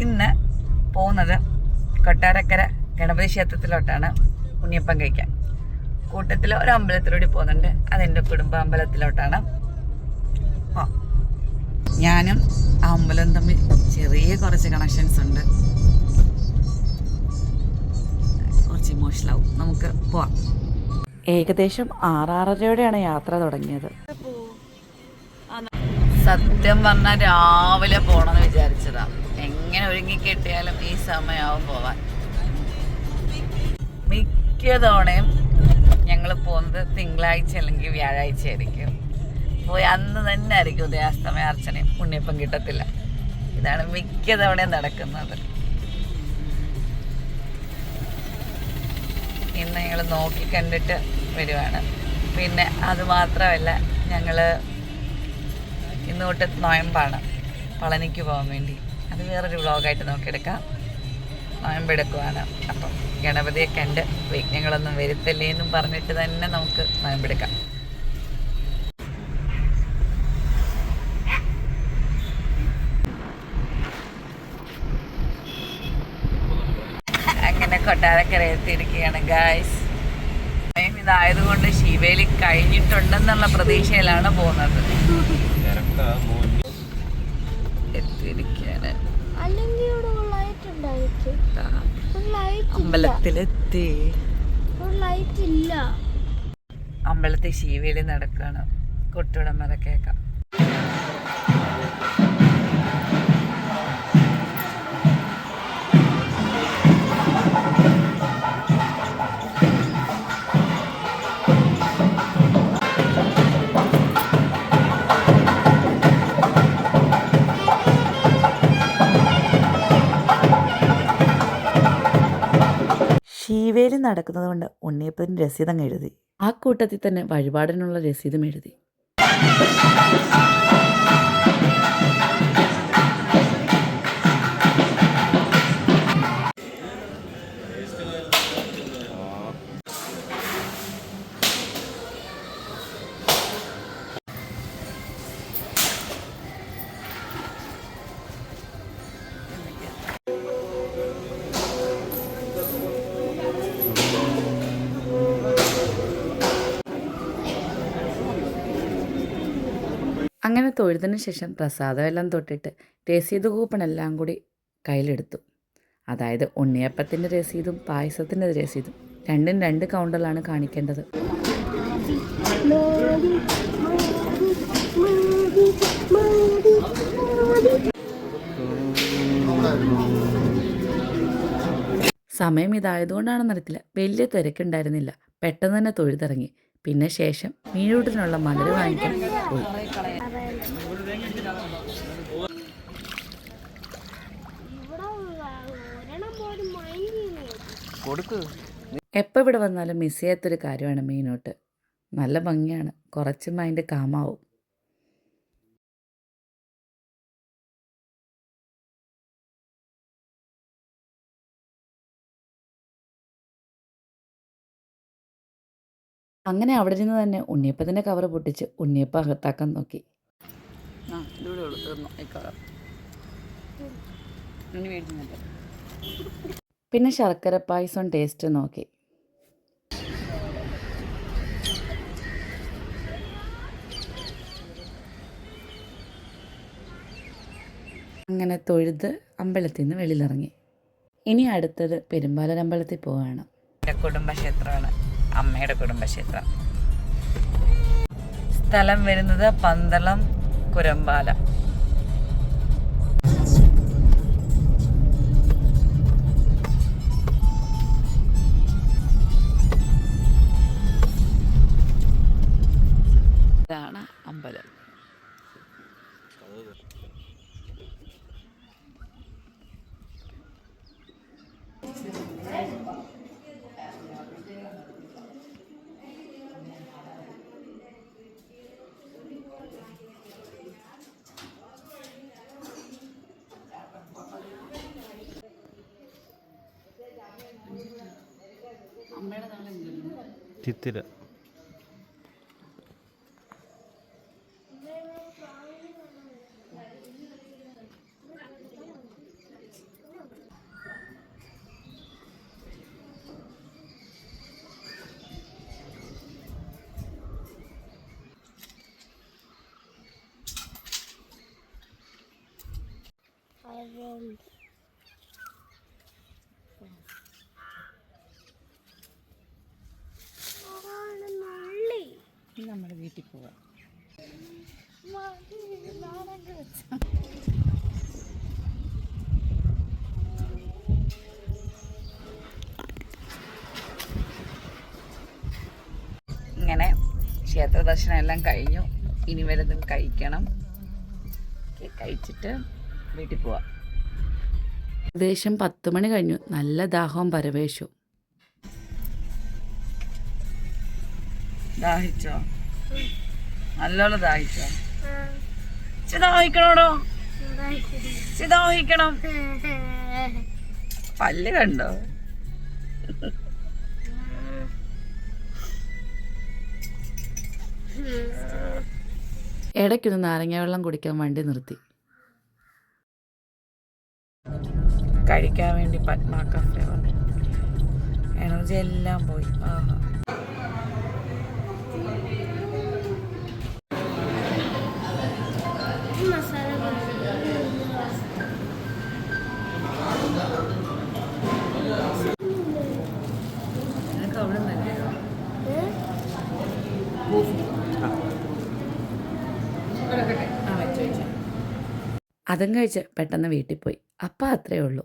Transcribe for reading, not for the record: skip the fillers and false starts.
ഇന്ന് പോകുന്നത് കൊട്ടാരക്കര ഗണപതി ക്ഷേത്രത്തിലോട്ടാണ് ഉണ്ണിയപ്പം കഴിക്കാൻ. കൂട്ടത്തിൽ ഒരു അമ്പലത്തിലൂടെ പോകുന്നുണ്ട്, അതെൻ്റെ കുടുംബാമ്പലത്തിലോട്ടാണ്. ഞാനും ആ അമ്പലം തമ്മിൽ ചെറിയ കുറച്ച് കണക്ഷൻസ് ഉണ്ട്, കുറച്ച് ഇമോഷണലാവും. നമുക്ക് പോവാം. ഏകദേശം 6:30യോടെയാണ് യാത്ര തുടങ്ങിയത്. സത്യം പറഞ്ഞാൽ രാവിലെ പോകണമെന്ന് വിചാരിച്ചതാ. എങ്ങനെ ഒരുങ്ങി കിട്ടിയാലും ഈ സമയമാവും പോവാൻ. മിക്ക തവണയും ഞങ്ങൾ പോകുന്നത് തിങ്കളാഴ്ച അല്ലെങ്കിൽ വ്യാഴാഴ്ച ആയിരിക്കും. പോയി അന്ന് തന്നെ ആയിരിക്കും ഉദയാസ്തമയ അർച്ചനയും ഉണ്ണിയപ്പം കിട്ടത്തില്ല. ഇതാണ് മിക്ക തവണയും നടക്കുന്നത്. ഇന്ന് ഞങ്ങൾ നോക്കി കണ്ടിട്ട് വരുവാണ്. പിന്നെ അതുമാത്രമല്ല, ഞങ്ങൾ ഇന്ന് തൊട്ട് നോയമ്പാണ്, പളനിക്ക് പോകാൻ വേണ്ടി. അത് വേറൊരു വ്ളോഗായിട്ട് നോക്കിയെടുക്കാം. നോയമ്പെടുക്കുവാണ്. അപ്പം ഗണപതിയെ കണ്ട് വിഘ്നങ്ങളൊന്നും വരുത്തല്ലേ എന്നും പറഞ്ഞിട്ട് തന്നെ നമുക്ക് നോയമ്പെടുക്കാം. അങ്ങനെ കൊട്ടാരക്കര എത്തിയിരിക്കുകയാണ് ഗായ്സ്. ഇതായതുകൊണ്ട് ശിവേലി കഴിഞ്ഞിട്ടുണ്ടെന്നുള്ള പ്രതീക്ഷയിലാണ് പോകുന്നത്. എത്തിയിരിക്കുകയാണ്, അമ്പലത്തിലെത്തി. അമ്പലത്തിൽ ശിവേലി നടക്കുകയാണ്. കൊട്ടുടം വരെ കേൾക്കാം. ശീവേലി നടക്കുന്നത് കൊണ്ട് ഉണ്ണിയപ്പത്തിന് രസീതം എഴുതി. ആ കൂട്ടത്തിൽ തന്നെ വഴിപാടിനുള്ള രസീതും എഴുതി. അങ്ങനെ തൊഴുതിന് ശേഷം പ്രസാദമെല്ലാം തൊട്ടിട്ട് രസീത് കൂപ്പണെല്ലാം കൂടി കയ്യിലെടുത്തു. അതായത് ഉണ്ണിയപ്പത്തിൻ്റെ രസീതും പായസത്തിൻ്റെ രസീതും രണ്ടും 2 കൗണ്ടറിലാണ് കാണിക്കേണ്ടത്. സമയം ഇതായതുകൊണ്ടാണെന്നറിയത്തില്ല, വലിയ തിരക്കുണ്ടായിരുന്നില്ല. പെട്ടെന്ന് തന്നെ തൊഴുതിറങ്ങി. പിന്നെ ശേഷം മീനൂട്ടിനുള്ള മലര് വാങ്ങിക്കാൻ പോയി. എപ്പോൾ ഇവിടെ വന്നാലും മിസ് ചെയ്യാത്തൊരു കാര്യമാണ് മീനൂട്ട്. നല്ല ഭംഗിയാണ്, കുറച്ച് മൈൻഡ് കാമാവും. അങ്ങനെ അവിടെ നിന്ന് തന്നെ ഉണ്ണിയപ്പത്തിൻ്റെ കവർ പൊട്ടിച്ച് ഉണ്ണിയപ്പം അകത്താക്കാൻ നോക്കി. പിന്നെ ശർക്കര പായസം ടേസ്റ്റ് നോക്കി. അങ്ങനെ തൊഴുത് അമ്പലത്തിൽ നിന്ന് വെളിയിലിറങ്ങി. ഇനി അടുത്തത് പെരുമ്പാലൂർ അമ്പലത്തിൽ പോവുകയാണ്. എൻ്റെ കുടുംബക്ഷേത്രമാണ്, അമ്മയുടെ കുടുംബക്ഷേത്രം. സ്ഥലം വരുന്നത് പന്തളം കുരമ്പാല. ഇതാണ് അമ്പലം. ചിത്തിര നമ്മുടെ വീട്ടിൽ പോവാം. ഇങ്ങനെ ക്ഷേത്ര ദർശനം എല്ലാം കഴിഞ്ഞു. ഇനി വല്ലതും കഴിക്കണം. കഴിച്ചിട്ട് വീട്ടിൽ പോവാം. ഏകദേശം 10 മണി കഴിഞ്ഞു. നല്ല ദാഹവും പരവേശവും. ദാഹിച്ചോ? നല്ലോണം ദാഹിച്ചോ? ദാഹിക്കണോടോ, ദാഹിക്കണം. പല്ല് കണ്ടോ? ഇടയ്ക്കൊന്ന് നാരങ്ങ വെള്ളം കുടിക്കാൻ വണ്ടി നിർത്തി. കഴിക്കാൻ വേണ്ടി പത്മ കഫേ വന്നു. എനർജി എല്ലാം പോയി. ആഹാ. നിനക്ക് അവിടെ നിന്നല്ലോ അതും കഴിച്ച് പെട്ടെന്ന് വീട്ടിൽ പോയി. അപ്പം അത്രയേ ഉള്ളൂ.